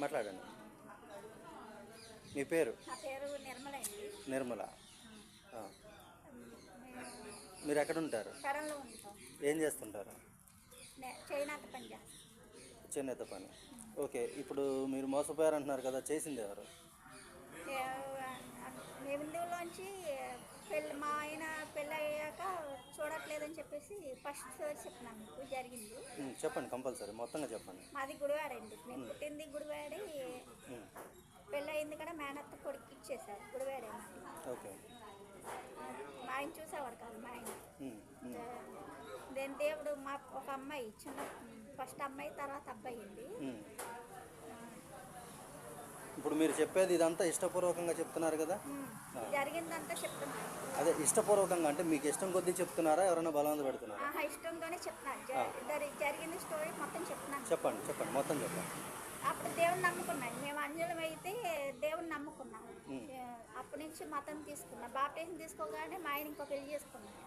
మాట్లాడండి. మీ పేరు? నా పేరు నిర్మల అండి. నిర్మల. ఆ. మేము మీరు ఎక్కడ ఉంటారు? పెడంలో ఉంటాం. ఏం చేస్తుంటారు? చైనాత పని చేస్తాం. చేనేత పని. ఓకే, ఇప్పుడు మీరు మోసపోయారు అంటున్నారు కదా, చేసింది ఎవరు? మేము ఇందులోంచి మా ఆయన పెళ్ళి అయ్యాక చూడట్లేదని చెప్పేసి ఫస్ట్ చెప్పినాను మీకు జరిగింది. చెప్పండి, కంపల్సరీ మొత్తంగా చెప్పండి. మాది గుడివాడండి. మేము పుట్టింది గుడివాడి. పెళ్ళి అయింది కూడా మేనత్త కొడుకు ఇచ్చేసారు గుడివాడే. ఓకే. మా ఆయన చూసేవాడు కాదు. మా ఆయన దేవుడు మా ఒక అమ్మాయి చిన్న ఫస్ట్ అమ్మాయి తర్వాత అబ్బాయి అండి. ఇప్పుడు మీరు చెప్పేది ఇదంతా ఇష్టపూర్వకంగా చెప్తున్నారు కదా? జరిగిందంతా చెప్తున్నారు. అదే ఇష్టపూర్వకంగా అంటే మీకు ఇష్టం కొద్దీ చెప్తున్నారా, ఎవరైనా బలవంత పెడుతున్నారా? ఇష్టంతోనే చెప్తున్నాను. జరిగింది స్టోరీ మొత్తం చెప్తున్నాను. చెప్పండి చెప్పండి, మొత్తం చెప్పండి. అప్పుడు దేవుని నమ్ముకున్నాను. మేము అంజలం అయితే దేవుని నమ్ముకున్నాం. అప్పటి నుంచి మతం తీసుకున్నా. బాప్టిజం తీసుకోగానే మా ఆయన ఇంకో పెళ్లి చేసుకున్నాను.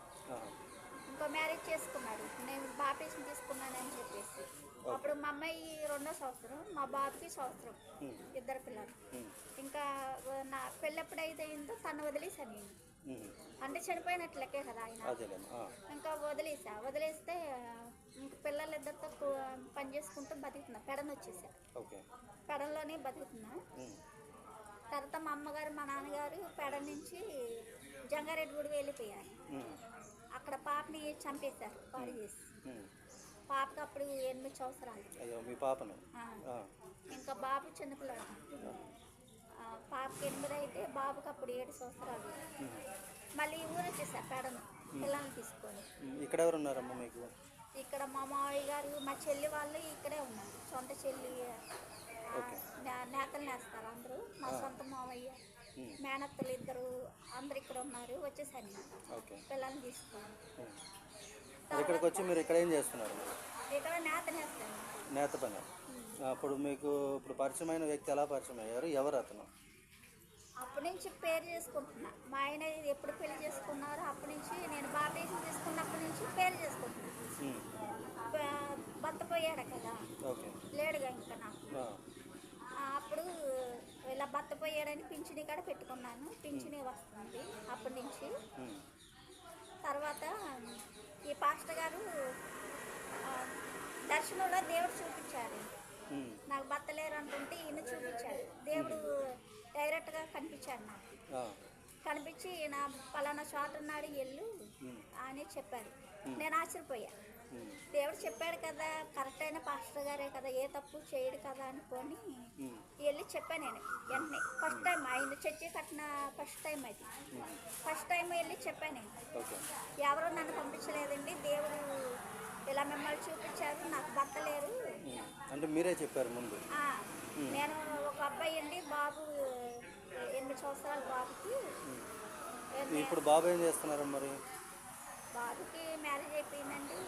ఇంకో మ్యారేజ్ చేసుకున్నాడు. నేను బాప్టిజం తీసుకున్నానని చెప్పేసి. అప్పుడు మా అమ్మాయి 2వ సంవత్సరం, మా బాబుకి సంవత్సరం, ఇద్దరు పిల్లలు. ఇంకా నా పెళ్ళెప్పుడైతే అయిందో తను వదిలేసాను నేను. అంటే చనిపోయినట్లకే కదా ఆయన. ఇంకా వదిలేస్తే ఇంక పిల్లలిద్దరితో పని చేసుకుంటూ బతుకుతున్నా. పెడన వచ్చేసా. పెడలోనే బతుకుతున్నా. తర్వాత మా అమ్మగారు మా నాన్నగారు పెడ నుంచి జంగారెడ్డి గుడి వెళ్ళిపోయారు. అక్కడ పాపని చంపేశారు పాడు చేసి. పాపకి అప్పుడు 8 సంవత్సరాలు. మీ పాపను? ఇంకా బాబు చిన్నపిల్లడు. పాపకి 8 అయితే బాబుకి అప్పుడు 7 సంవత్సరాలు. మళ్ళీ ఊరు వచ్చేసారు పెడను పిల్లల్ని తీసుకొని. ఇక్కడ ఎవరు ఉన్నారమ్మా మీకు? ఇక్కడ మా మావయ్య గారు మా చెల్లి వాళ్ళు ఇక్కడే ఉన్నారు. సొంత చెల్లి నేతలు నేస్తారు అందరూ. మా సొంత మావయ్య మేనత్తలు ఇద్దరు అందరు ఇక్కడ ఉన్నారు. వచ్చేసాను పిల్లల్ని తీసుకొని. ఇక్కడికి వచ్చి మీరు ఇక్కడ ఏం చేస్తున్నారు? ఇక్కడ నేత నేస్తాను. నేత పని. అప్పుడు మీకు ఇప్పుడు పరిచయమైన వ్యక్తి ఎలా పరిచయం అయ్యారు? ఎవరు అతను? అప్పటి నుంచి పేరు చేసుకుంటున్నా. మా ఆయన ఎప్పుడు పెళ్లి చేసుకున్నారో అప్పటి నుంచి నేను బాప్టిజం తీసుకున్నప్పటి నుంచి పేరు చేసుకుంటున్నా. భర్త పోయాడు కదా, లేడుగా ఇంకా నాకు. అప్పుడు ఇలా భర్త పోయాడని పింఛని కూడా పెట్టుకున్నాను. పింఛని వస్తుంది అప్పటి నుంచి. తర్వాత ఈ పాస్టర్ గారు దర్శనంలో దేవుడు చూపించారు. నాకు భర్త లేరు అంటుంటే ఈయన చూపించాడు. దేవుడు డైరెక్ట్గా కనిపించాడు నాకు. కనిపించి నా పలానా చోట ఉన్నాడు వెళ్ళు అని చెప్పారు. నేను ఆశ్చర్యపోయా. దేవుడు చెప్పాడు కదా, కరెక్ట్ అయిన పాస్టర్ గారే కదా, ఏ తప్పు చేయడు కదా అనుకొని వెళ్ళి చెప్పాను నేను. వెంటనే ఫస్ట్ టైం ఆయన చర్చి కట్టిన ఫస్ట్ టైం అది. ఫస్ట్ టైం వెళ్ళి చెప్పాను నేను. ఎవరో నన్ను పంపించలేదండి, దేవుడు ఇలా మిమ్మల్ని చూపించారు, నాకు భర్త లేరు అంటే మీరే చెప్పారు ముందు? నేను ఒక అబ్బాయి అండి, బాబు 8 సంవత్సరాల బాబుకి. ఇప్పుడు బాబు ఏం చేస్తున్నారు మరి? బాబుకి మ్యారేజ్ అయిపోయిందండి.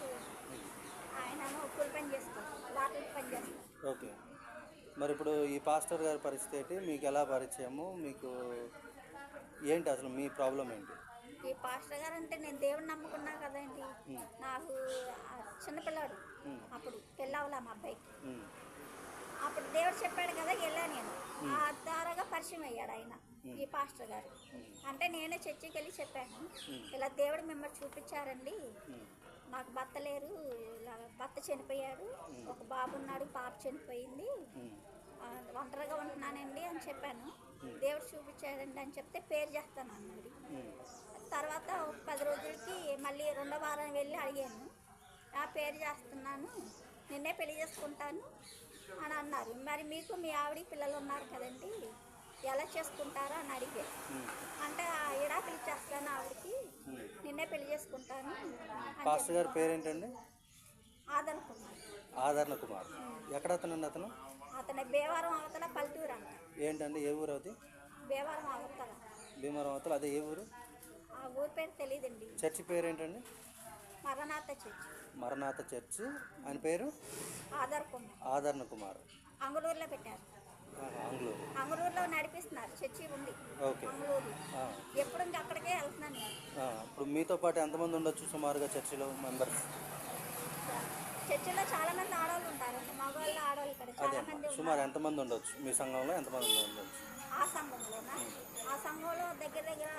ఆయన కూలి పని చేస్తారు, వాటర్ పని చేస్తారు. ఓకే. మరి ఇప్పుడు ఈ పాస్టర్ గారి పరిస్థితి ఏంటి? మీకు ఎలా పరిచయము? మీకు ఏంటి అసలు మీ ప్రాబ్లం ఏంటి? ఈ పాస్టర్ గారు అంటే నేను దేవుని నమ్ముకున్నా కదండి. నాకు చిన్నపిల్లాడు అప్పుడు పెళ్ళవలా మా అబ్బాయికి. అప్పుడు దేవుడు చెప్పాడు కదా, వెళ్ళా నేను. ఆ ద్వారాగా పరిచయం అయ్యాడు ఆయన, ఈ పాస్టర్ గారు. అంటే నేనే చర్చికి వెళ్ళి చెప్పాను, ఇలా దేవుడు మిమ్మల్ని చూపించారండి, నాకు భర్త లేరు, ఇలా భర్త చనిపోయాడు, ఒక బాబు ఉన్నాడు, పాప చనిపోయింది, ఒంటరిగా ఉంటున్నానండి అని చెప్పాను. దేవుడు చూపించాడండి అని చెప్తే పేరు చేస్తాను అన్నాడు. తర్వాత 10 రోజులకి మళ్ళీ 2వ వారం వెళ్ళి అడిగాను, పేరు చేస్తున్నాను, నిన్నే పెళ్లి చేసుకుంటాను అని అన్నారు. మరి మీకు మీ ఆవిడ పిల్లలు ఉన్నారు కదండి, ఎలా చేసుకుంటారో అని అడిగారు. అంటే ఇడాకులు ఇచ్చేస్తాను ఆవిడకి, నిన్నే పెళ్లి చేసుకుంటాను. పాస్టర్ గారి పేరేంటండి? ఆదరణ కుమార్. ఆదరణ కుమార్. ఎక్కడ అతనండి అతను? అతను భీమవరం అవతల పల్లెటూరు అంట. ఏంటండి, ఏ ఊరు అది? భీమవరం అవతల. భీమవరం అవతల, అదే ఏ ఊరు? ఆ ఊరి పేరు తెలియదండి. చర్చి పేరు ఏంటండి? మరణాత చర్చ్. మరణాత చర్చ్. ఆయన పేరు ఆదరణ కుమార్. ఆదరణ కుమార్. అంగుళూరులో పెట్టారు. అంగుళూరు. అంగుళూరులో నడిపిస్తున్నారు, చర్చి ఉంది ఓకే. అంగుళూరులో. ఆ, ఎప్పుడు ఇంక అక్కడికే వెళ్తున్నాను నేను. ఇప్పుడు మీతో పాటు ఎంతమంది ఉండొచ్చు సుమారుగా చర్చిలో మెంబర్స్? చర్చిలో చాలా మంది ఆడవాళ్ళు ఉంటారు, మగవాళ్ళు ఆడవాళ్ళు ఇక్కడ అదే చాలా మంది సుమారు ఉన్నారు. ఎంతమంది ఉండొచ్చు మీ సంఘంలో? ఎంతమంది ఉండొచ్చు? ఆ సంఘంలోనా? ఆ సంఘంలో దగ్గర దగ్గర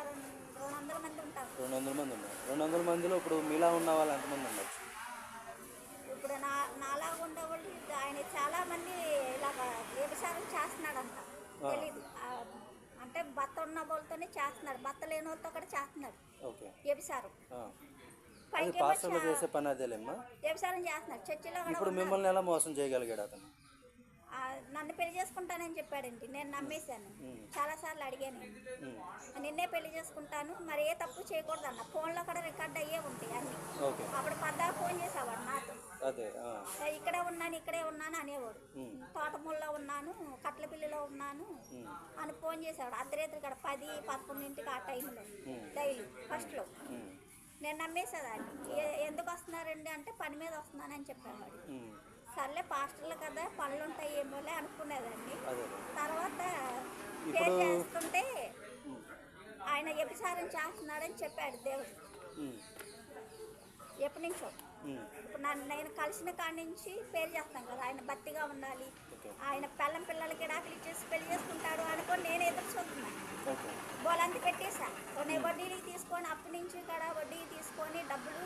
200 మంది ఉంటారు. 200 మంది ఉన్నారు. 200 మందిలో ఇప్పుడు మీలా ఉన్న వాళ్ళు ఎంతమంది ఉండొచ్చు? ఇప్పుడు నాలా ఉండేవాళ్ళు ఆయన చాలా మంది ఇలాగ వ్యభిచారం చేస్తున్నాడంట. తెలీదు అంటే భర్త ఉన్న వాళ్ళతోనే చేస్తున్నాడు, భర్త లేని వాళ్ళతో కూడా చేస్తున్నాడు ఓకే. వ్యభిచారం. అది పైకి పాస్టర్లు చేసే పని అదేలేమ్మా. వ్యభిచారం చేస్తున్నాడు చర్చిలో కూడా ఇప్పుడు ఉన్నారు. మిమ్మల్ని ఎలా మోసం చేయగలిగాడు అతను? నన్ను పెళ్లి చేసుకుంటానని చెప్పాడండి, నేను నమ్మేశాను. చాలాసార్లు అడిగాను, నిన్నే పెళ్లి చేసుకుంటాను, మరి ఏ తప్పు చేయకూడదు అన్న. ఫోన్లో కూడా రికార్డ్ అయ్యే ఉంటాయి అన్ని. ఓకే. అప్పుడు పద్దా ఫోన్ చేసేవాడు నాతో, అదే. ఇక్కడే ఉన్నాను అనేవాడు. తోటమూలలో ఉన్నాను, కట్లపిల్లిలో ఉన్నాను అని ఫోన్ చేసేవాడు. అర్ధరాత్రి ఇక్కడ 10, 11 ఆ టైంలో డైలీ ఫస్ట్లో. నేను నమ్మేసేదాన్ని. ఎందుకు వస్తున్నారండి అంటే పని మీద వస్తున్నానని చెప్పేవాడు. సర్లే పాస్టర్లు కదా పనులు ఉంటాయి ఏమోలే అనుకునేదాన్ని. తర్వాత పేరు చేస్తుంటే ఆయన వ్యభిచారం చేస్తున్నాడని చెప్పాడు దేవుడు. ఎప్పటి నుంచో ఇప్పుడు నేను కలిసిన కాడి నుంచి పేరు చేస్తాను కదా, ఆయన భక్తిగా ఉండాలి, ఆయన పిల్లలకి డాకులు ఇచ్చేసి పెళ్లి చేసుకుంటాడు అనుకొని నేను ఎదురు చూస్తున్నాను. బోలంతా పెట్టేసా, కొన్ని వడ్డీకి తీసుకొని అప్పటి నుంచి కూడా వడ్డీకి తీసుకొని డబ్బులు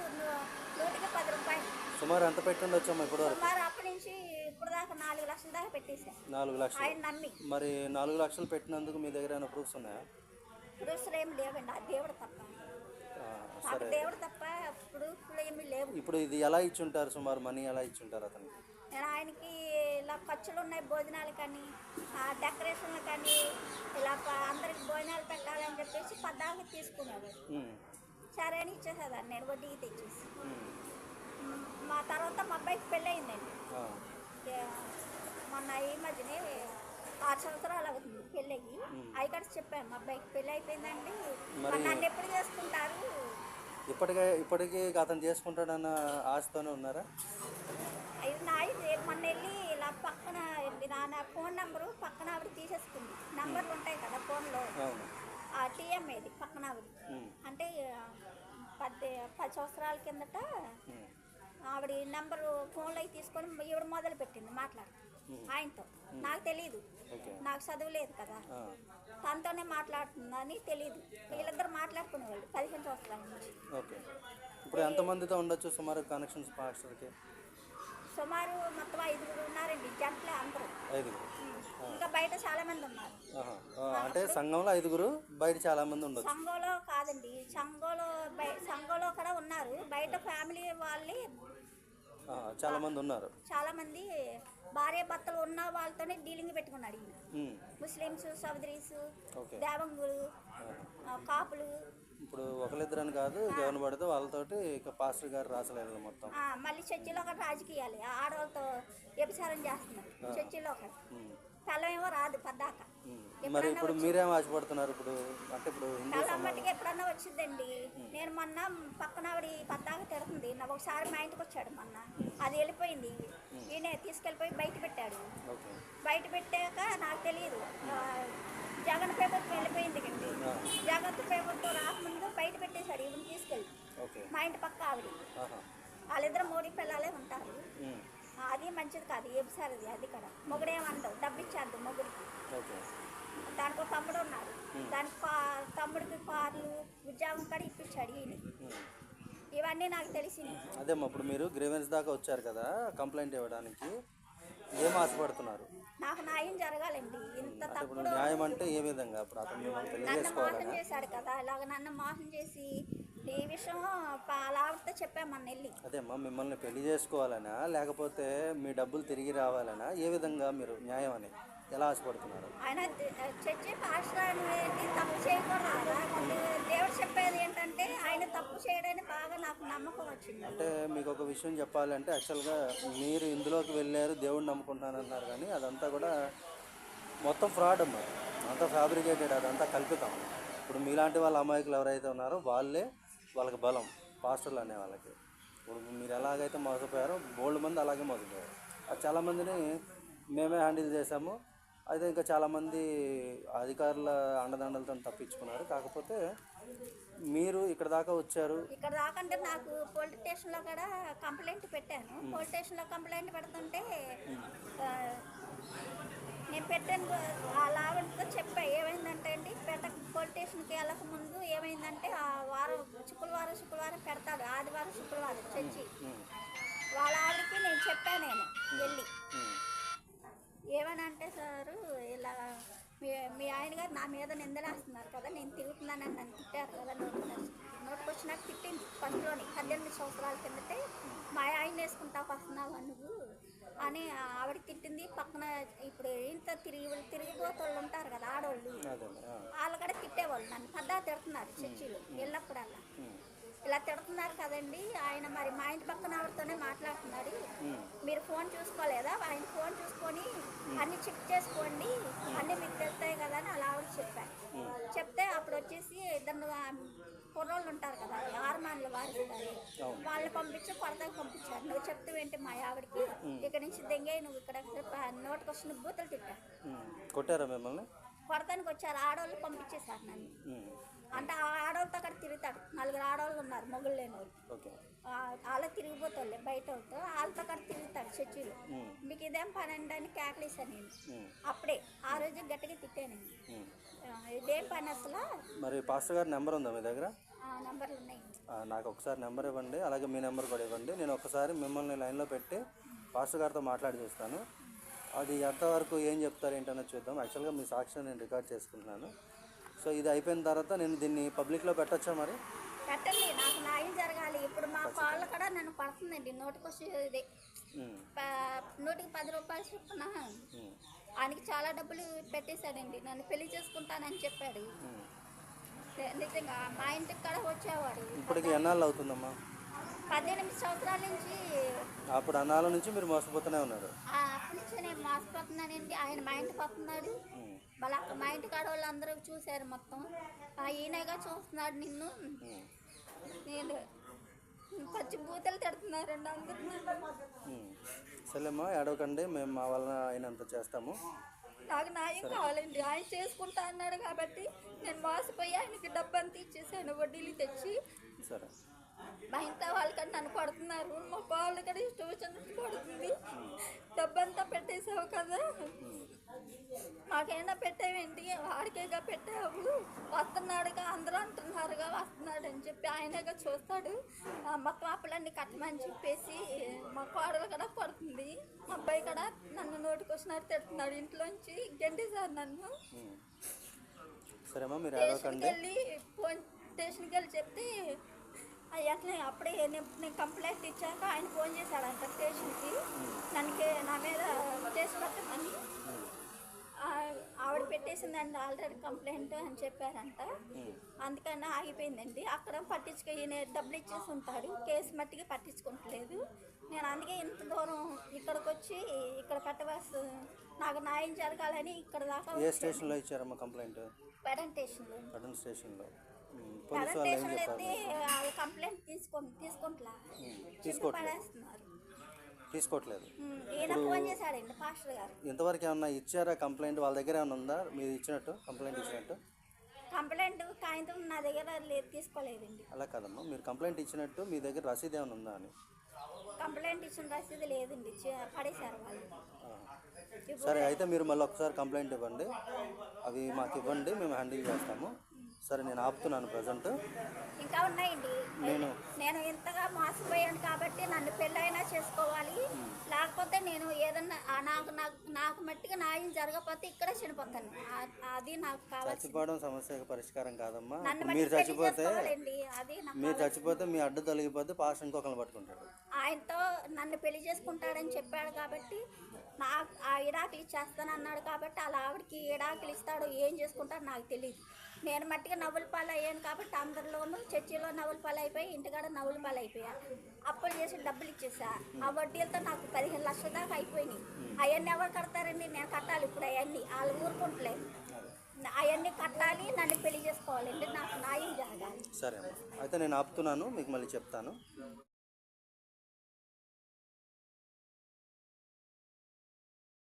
100కి 10 రూపాయలు సుమారు ఎంత పెట్టుండొచ్చమ్మా ఇప్పుడు? సుమారు అప్పటి నుంచి ఇప్పుడు దాకా 4 లక్షల దాకా పెట్టేసా. 4 లక్షలు ఆయన నమ్మి. మరి 4 లక్షలు పెట్టినందుకు మీ దగ్గర ఏమైనా ప్రూఫ్స్ ఉన్నాయా? ప్రూఫ్లు ఏమి లేవండి, ఆ దేవుడు తప్ప. సరే. దేవుడు తప్ప ప్రూఫ్లు ఏమి లేవు. ఇప్పుడు ఇది ఎలా ఇచ్చుంటారు? సుమారు మనీ ఎలా ఇచ్చుంటారు అతనికి? నేను ఆయనకి ఇలా ఖర్చులు ఉన్నాయి, భోజనాలు కానీ డెకరేషన్లు కానీ ఇలా అందరికి భోజనాలు పెట్టాలని చెప్పేసి పద్దాకి తీసుకునేవాడు. సరే అని ఇచ్చేసేదాన్ని నేను వడ్డీకి తెచ్చేసి. మా తర్వాత మా అబ్బాయికి పెళ్ళి అయిందండి. మొన్న ఈ మధ్యనే 6 సంవత్సరాలు అవుతుంది పెళ్ళయ్యి. అయ్యగారు చెప్పాను మా అబ్బాయికి పెళ్ళి అయిపోయిందండి, నన్ను ఎప్పుడు చేసుకుంటారు? ఇప్పటికీ అతను చేసుకుంటాడన్న ఆశతోనే ఉన్నారా? మొన్న వెళ్ళి ఇలా పక్కన నా ఫోన్ నెంబరు పక్కన ఆవిడ తీసేసుకుంది. నెంబర్లు ఉంటాయి కదా ఫోన్లో, ఆ టీఎం ఏది పక్కన ఆవిడ. అంటే 10 సంవత్సరాల కిందట ఆవిడ నెంబరు ఫోన్లో తీసుకొని ఈవిడ మొదలు పెట్టింది మాట్లాడు ఆయనతో. నాకు తెలీదు, నాకు చదువు లేదు కదా, తనతోనే మాట్లాడుతుందని తెలీదు. వీళ్ళిద్దరు మాట్లాడుకునేవాళ్ళు 15 సంవత్సరాల నుంచి. ఓకే. ఇప్పుడు ఎంతమందితో ఉండొచ్చు సుమారు కనెక్షన్స్ పాస్టర్కి? సుమారు మొత్తం 5 ఉన్నారండి జంటలే అందరూ. 5. ఇంకా బయట చాలా మంది ఉన్నారు. అంటే సంఘంలో 5, బయట చాలా మంది ఉండొచ్చు. సంఘంలో కాదండి, సంఘంలో కూడా ఉన్నారు, బయట ఫ్యామిలీ వాళ్ళే చాలా మంది ఉన్నారు. చాలా మంది భార్య భర్తలు ఉన్న వాళ్ళతోనే డీలింగ్ పెట్టుకున్నాడు ఈయన. ముస్లిమ్స్, సౌదరీస్, దేవంగులు, కాపులు. ఇప్పుడు ఒకరిద్దరని కాదు, ఎవరిని పడితే వాళ్ళతోటి ఇక పాస్టర్ గారు రాసలేదు మొత్తం. మళ్ళీ చర్చిలో ఒక రాజకీయాలు, ఆడవాళ్ళతో వ్యభిచారం చేస్తున్నారు చర్చిలో ఒక. పిల్లమేమో రాదు పద్దాక. మరి ఇప్పుడు మీరేం ఆశపడుతున్నారు? ఇప్పుడు అంటే ఇప్పుడు మట్టికి ఎప్పుడన్నా వచ్చిందండి. నేను మొన్న పక్కన ఆవిడ పద్దాక తిడుతుంది, నాకు ఒకసారి మా ఇంటికి వచ్చాడు మొన్న, అది వెళ్ళిపోయింది. ఈయన తీసుకెళ్ళిపోయి బయట పెట్టాడు. బయట పెట్టాక నాకు తెలియదు, జగన్ ప్రభుత్వం వెళ్ళిపోయింది కండి. జగన్ ప్రభుత్వం రాకముందు బయట పెట్టేశాడు ఈవిని తీసుకెళ్ళి. మా ఇంటి పక్క ఆవిడ, వాళ్ళిద్దరు 3 పిల్లలే ఉంటారు. అది మంచిది కాదు, ఏబిసారిది అది కూడా. మొగుడేమండవు, డబ్బు ఇచ్చాడు మొగుడికి. దానికి తమ్ముడు ఉన్నాడు, దానికి తమ్ముడికి కార్లు ఉద్యోగం కూడా ఇప్పించాడు ఈయన. ఇవన్నీ నాకు తెలిసింది. అదేమ్మా, ఇప్పుడు మీరు గ్రీవెన్స్ దాకా వచ్చారు కదా కంప్లైంట్ ఇవ్వడానికి, ఏం ఆశపడుతున్నారు? నాకు న్యాయం జరగాలండి. ఇంత తప్పుడు న్యాయం అంటే ఏ విధంగా? ఇప్పుడు అతను నన్ను మోసం చేశాడు కదా, ఇలాగ నన్ను మోసం చేసి ఈ విషయం అలావిడతో చెప్పామన్న వెళ్ళి. అదేమ్మా, మిమ్మల్ని పెళ్లి చేసుకోవాలనా లేకపోతే మీ డబ్బులు తిరిగి రావాలనా? ఏ విధంగా మీరు న్యాయం అని ఎలా ఆశపడుతున్నారు? ఆయన చర్చి పాస్టర్ అనేది తప్పు చేయకూడదు కదా. దేవుడు చెప్పేది ఏంటంటే ఆయన తప్పు చేయడానికి బాగా నాకు నమ్మకం వచ్చింది. అంటే మీకు ఒక విషయం చెప్పాలంటే, యాక్చువల్గా మీరు ఇందులోకి వెళ్ళారు, దేవుడిని నమ్ముకుంటున్నారన్నారు, కానీ అదంతా కూడా మొత్తం ఫ్రాడ్ అమ్మా, అంతా ఫ్యాబ్రికేటెడ్, అదంతా కల్పితం. ఇప్పుడు మీలాంటి వాళ్ళ అమాయకులు ఎవరైతే ఉన్నారో వాళ్ళకి బలం, పాస్టర్లు అనే వాళ్ళకి. ఇప్పుడు మీరు ఎలాగైతే మోసపోయారో బోల్డ్ మంది అలాగే మోసపోయారు. అది చాలామందిని మేమే హ్యాండిల్ చేసాము, అయితే ఇంకా చాలామంది అధికారుల అండదండలతో తప్పించుకున్నారు. కాకపోతే మీరు ఇక్కడ దాకా వచ్చారు. ఇక్కడ దాకంటే నాకు పోలీస్ స్టేషన్లో కూడా కంప్లైంట్ పెట్టాను. పోలీస్ స్టేషన్లో కంప్లైంట్ పెడుతుంటే ఆ, నేను పెట్టాను. ఆ లావణ్యతో చెప్పా ఏమైందంటే అండి, పోలీస్ స్టేషన్కి వెళ్ళక ముందు ఏమైందంటే ఆ వారం శుక్రవారం పెడతాడు, ఆదివారం శుక్రవారం చర్చి. వాళ్ళ ఆవిడకి నేను చెప్పాను, నేను వెళ్ళి ఏమని అంటే, సారు ఇలా మీ ఆయన గారు నా మీద నిందలేస్తున్నారు కదా, నేను తిరుగుతున్నానని నన్ను తిట్టారు కదా, నోటికి వచ్చినట్టు తిట్టింది. ఫస్ట్లోని 18 సంవత్సరాల కిందటే మా ఆయన వేసుకుంటావు వస్తున్నావు నువ్వు అని ఆవిడ తిట్టింది. పక్కన ఇప్పుడు ఇంత తిరిగిపోతోళ్ళు ఉంటారు కదా ఆడవాళ్ళు, వాళ్ళు కూడా తిట్టేవాళ్ళు నన్ను పద్దా తిడుతున్నారు చర్చిలో వెళ్ళినప్పుడల్లా. ఇలా తిడుతున్నారు కదండి, ఆయన మరి మా ఇంటి పక్కన ఆవిడతోనే మాట్లాడుతున్నాడు, మీరు ఫోన్ చూసుకోలేదా, ఆయన ఫోన్ చూసుకొని అన్ని చెక్ చేసుకోండి అన్నీ మీకు తెలుస్తాయి కదా అని అలా ఆవిడ చెప్పారు. చెప్తే అప్పుడు వచ్చేసి ఇద్దరు కుర్రోళ్ళు ఉంటారు కదా, ఆర్మాన్లు వారిస్తారు, వాళ్ళని పంపించి కొరతకు పంపించారు. నువ్వు చెప్తావేంటి మా ఆవిడకి, ఇక్కడ నుంచి దెంగే నువ్వు ఇక్కడ నోటికి వచ్చిన బూతులు తిట్టారు. కొట్టారా మిమ్మల్ని? కొడతానికి వచ్చారు, ఆడవాళ్ళు పంపించేశారు నన్ను. అంటే ఆ ఆడవాళ్ళతో అక్కడ తిరుగుతాడు, 4 ఆడవాళ్ళు ఉన్నారు మొగుళ్ళు లేని వాళ్ళు, వాళ్ళ తిరిగిపోతాళ్ళే బయట వాళ్ళతో అక్కడ తిరుగుతాడు చర్చిలో. మీకు ఇదేం పని అండి అని కేకలేసాను నేను. అప్పుడే ఆ రోజు గట్టిగా తిట్టాను, ఇదేం పని అసలు. మరి పాస్టర్ గారి నెంబర్ ఉందా మీ దగ్గర? నెంబర్లు ఉన్నాయి. నాకు ఒకసారి నెంబర్ ఇవ్వండి, అలాగే మీ నెంబర్ కూడా ఇవ్వండి. నేను ఒకసారి మిమ్మల్ని లైన్లో పెట్టి పాస్టర్ గారితో మాట్లాడి చూస్తాను. అది ఎంతవరకు ఏం చెప్తారు ఏంటన్నది చూద్దాం. యాక్చువల్గా మీ సాక్ష్యం నేను రికార్డ్ చేసుకుంటున్నాను. సో ఇది అయిపోయిన తర్వాత నేను దీన్ని పబ్లిక్లో పెట్టచ్చా? మరి పెట్టండి, నాకు న్యాయం జరగాలి. ఇప్పుడు మా కాళ్ళు కూడా నన్ను పడుతుందండి, నోటికి వచ్చేది నూటికి 10 రూపాయలు చొప్పున. ఆయనకి చాలా డబ్బులు పెట్టేశాడండి, నన్ను పెళ్లి చేసుకుంటానని చెప్పాడు. నిజంగా మా ఇంటికి కూడా వచ్చేవాడు. ఇప్పటికి ఎన్నాళ్ళు అవుతుందమ్మా? 18 సంవత్సరాల నుంచి. అప్పుడు అన్నాళ్ళ నుంచి మీరు మోసపోతూనే ఉన్నారు? అప్పటి నుంచి నేను మోసపోతున్నానండి. ఆయన మా ఇంటికి వస్తున్నాడు, మళ్ళీ అక్కడ మా ఇంటి కాడ వాళ్ళు అందరూ చూశారు మొత్తం. ఈయనగా చూస్తున్నాడు నిన్ను, నేను పచ్చి బూతలు తిడుతున్నారండి అందరూ. సరేమ్మా, ఏడవకండి, మేము మా వలన అయినంత చేస్తాము. నాకు న్యాయం కావాలండి, ఆయన చేసుకుంటా అన్నాడు కాబట్టి నేను మోసపోయి ఆయనకి డబ్బు అంతా ఇచ్చేసాను వడ్డీలు తెచ్చి. సరే, మా ఇంట్లో వాళ్ళకంటే నన్ను కొడుతున్నారు, మా వాళ్ళు కూడా ఇష్టం వచ్చినట్టు కొడుతుంది. డబ్బంతా పెట్టేసావు కదా, మాకైనా పెట్టావేంటి, వాడికేగా పెట్టావు, వస్తున్నాడుగా అందరూ అంటున్నారుగా వస్తున్నాడు అని చెప్పి ఆయనగా చూస్తాడు. మొత్తం అప్పులన్నీ కట్టమని చెప్పేసి మా కోడలు కూడా కొడుతుంది, మా అబ్బాయి కూడా నన్ను నోటికి వచ్చినట్టు తిడుతున్నాడు, ఇంట్లోంచి గెంటేశారు నన్ను. స్టేషన్కి వెళ్ళి చెప్తే అట్లా అప్పుడే నేను కంప్లైంట్ ఇచ్చాక ఆయన ఫోన్ చేశాడంట స్టేషన్కి, నా మీద కేసు పెట్టమని. ఆవిడ పెట్టేసిందండి ఆల్రెడీ కంప్లైంట్ అని చెప్పారంట, అందుకని ఆగిపోయిందండి. అక్కడ ఈయన డబ్బులు ఇచ్చేసి ఉంటాడు, కేసు మట్టికి పట్టించుకుంటలేదు. నేను అందుకే ఇంత దూరం ఇక్కడికి వచ్చి ఇక్కడ పెట్టవలసి, నాకు న్యాయం జరగాలని ఇక్కడ దాకా. ఏ స్టేషన్లో ఇచ్చారమ్మా కంప్లైంట్? పెడన్ స్టేషన్లో. పెడన్ స్టేషన్లో అయితే కంప్లైంట్ తీసుకోవట్లేదు. ఈయన ఫోన్ చేశాడండి పాస్టర్ గారు. ఇంతవరకు ఏమన్నా ఇచ్చారా కంప్లైంట్? వాళ్ళ దగ్గర ఏమైనా ఉందా మీరు ఇచ్చినట్టు కంప్లైంట్ ఇచ్చినట్టు? కంప్లైంట్ కాగితం నా దగ్గర లేదు, తీసుకోలేదండి. అలా కాదమ్మా, మీరు కంప్లైంట్ ఇచ్చినట్టు మీ దగ్గర రసీదు ఏమైనా ఉందా అని. కంప్లైంట్ ఇచ్చిన రసీదు లేదండి, పడేశారు వాళ్ళు. సరే, అయితే మీరు మళ్ళీ ఒకసారి కంప్లైంట్ ఇవ్వండి, అవి మాకు ఇవ్వండి, మేము హ్యాండిల్ చేస్తాము. సరే, నేను ఆపుతున్నాను ప్రజెంట్. ఇంకా ఉన్నాయండి, నేను ఇంతగా మోసపోయాను కాబట్టి నన్ను పెళ్ళైనా చేసుకోవాలి, లేకపోతే నేను ఏదన్నా నాకు మట్టిగా న్యాయం జరగకపోతే ఇక్కడే చనిపోతాను. అది నాకు కావాలి. చచ్చిపోవడం సమస్యకు పరిష్కారం కాదమ్మా. మీరు చచ్చిపోతే మీ అడ్డు తొలగిపోతే పాస్ ఇంకొకరిని పట్టుకుంటాడు. ఆయనతో నన్ను పెళ్లి చేసుకుంటాడని చెప్పాడు కాబట్టి ఆ ఇడాకులు ఇచ్చేస్తానన్నాడు కాబట్టి అలా ఆవిడకి ఇడాకులు ఇస్తాడో ఏం చేసుకుంటాడో నాకు తెలియదు. నేను మట్టిగా నవ్వుల పాలు అయ్యాను కాబట్టి అందరిలోనూ చర్చిలో నవ్వుల పాలు అయిపోయి ఇంటికాడ నవ్వుల పాలు అయిపోయా. అప్పులు చేసి డబ్బులు ఇచ్చేసా, ఆ వడ్డీలతో నాకు 15 లక్షల దాకా అయిపోయినాయి. అవన్నీ ఎవరు కడతారండి? నేను కట్టాలి ఇప్పుడు అవన్నీ, వాళ్ళు ఊరుకుంటలేదు. అవన్నీ కట్టాలి, నన్ను పెళ్లి చేసుకోవాలండి, నాకు న్యాయం జరగాలి. సరే అమ్మా, అయితే నేను ఆపుతున్నాను, మీకు మళ్ళీ చెప్తాను.